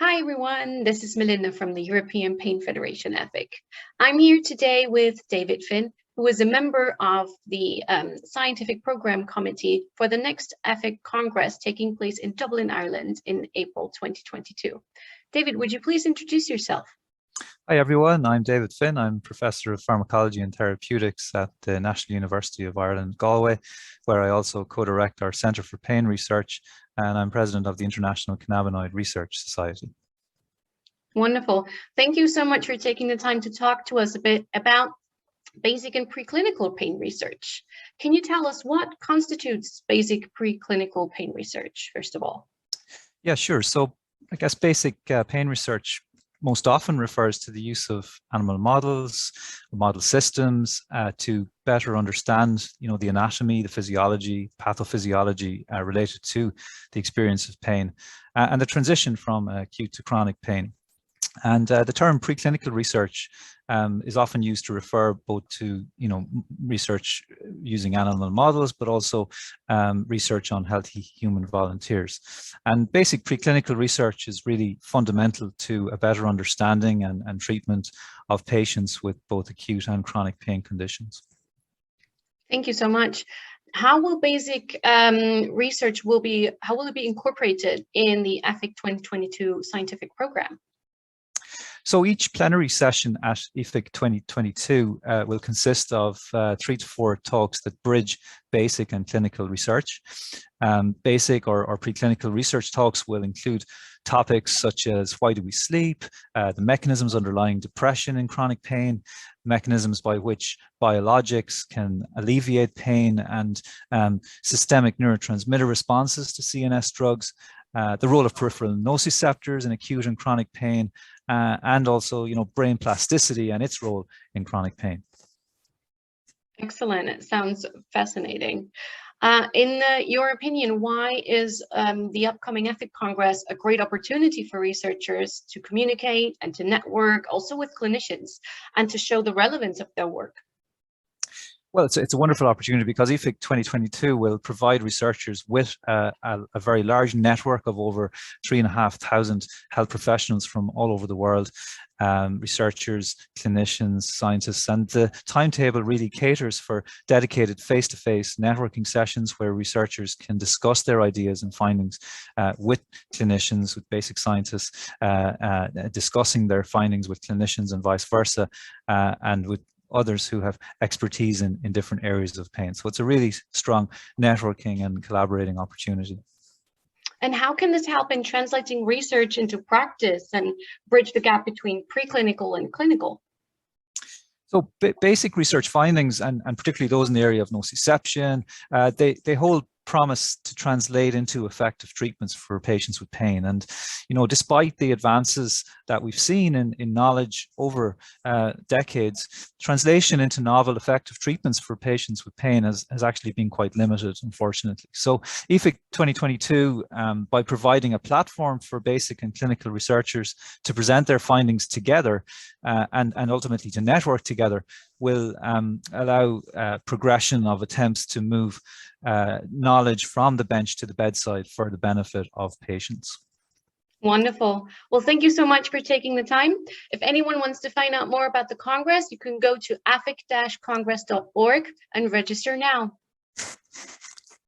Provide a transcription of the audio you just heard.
Hi everyone, this is Melinda from the European Pain Federation EFIC. I'm here today with David Finn, who is a member of the Scientific Program Committee for the next EFIC Congress taking place in Dublin, Ireland in April 2022. David, would you please introduce yourself? Hi everyone, I'm David Finn. I'm Professor of Pharmacology and Therapeutics at the National University of Ireland, Galway, where I also co-direct our Centre for Pain Research, and I'm President of the International Cannabinoid Research Society. Wonderful. Thank you so much for taking the time to talk to us a bit about basic and preclinical pain research. Can you tell us what constitutes basic preclinical pain research, first of all? Yeah, sure. So I guess basic pain research most often refers to the use of animal models, model systems to better understand, the anatomy, the physiology, pathophysiology related to the experience of pain and the transition from acute to chronic pain. And the term preclinical research is often used to refer both to, research using animal models, but also research on healthy human volunteers. And basic preclinical research is really fundamental to a better understanding and treatment of patients with both acute and chronic pain conditions. Thank you so much. How will basic research how will it be incorporated in the EFIC 2022 scientific program? So each plenary session at EFIC 2022 will consist of 3 to 4 talks that bridge basic and clinical research. Basic or preclinical research talks will include topics such as why do we sleep, the mechanisms underlying depression in chronic pain, mechanisms by which biologics can alleviate pain, and systemic neurotransmitter responses to CNS drugs, the role of peripheral nociceptors in acute and chronic pain, and also, brain plasticity and its role in chronic pain. Excellent. It sounds fascinating. In your opinion, why is the upcoming EFIC Congress a great opportunity for researchers to communicate and to network also with clinicians and to show the relevance of their work? Well, it's a wonderful opportunity because EFIC 2022 will provide researchers with a very large network of over 3,500 health professionals from all over the world, researchers, clinicians, scientists, and the timetable really caters for dedicated face-to-face networking sessions where researchers can discuss their ideas and findings with clinicians, with basic scientists, discussing their findings with clinicians and vice versa, and with others who have expertise in different areas of pain. So it's a really strong networking and collaborating opportunity. And how can this help in translating research into practice and bridge the gap between preclinical and clinical? So basic research findings, and particularly those in the area of nociception, they hold promise to translate into effective treatments for patients with pain. And, despite the advances that we've seen in knowledge over decades, translation into novel effective treatments for patients with pain has actually been quite limited, unfortunately. So EFIC 2022, by providing a platform for basic and clinical researchers to present their findings together and ultimately to network together, will allow progression of attempts to move knowledge from the bench to the bedside for the benefit of patients. Wonderful. Well, thank you so much for taking the time. If anyone wants to find out more about the Congress, you can go to efic-congress.org and register now.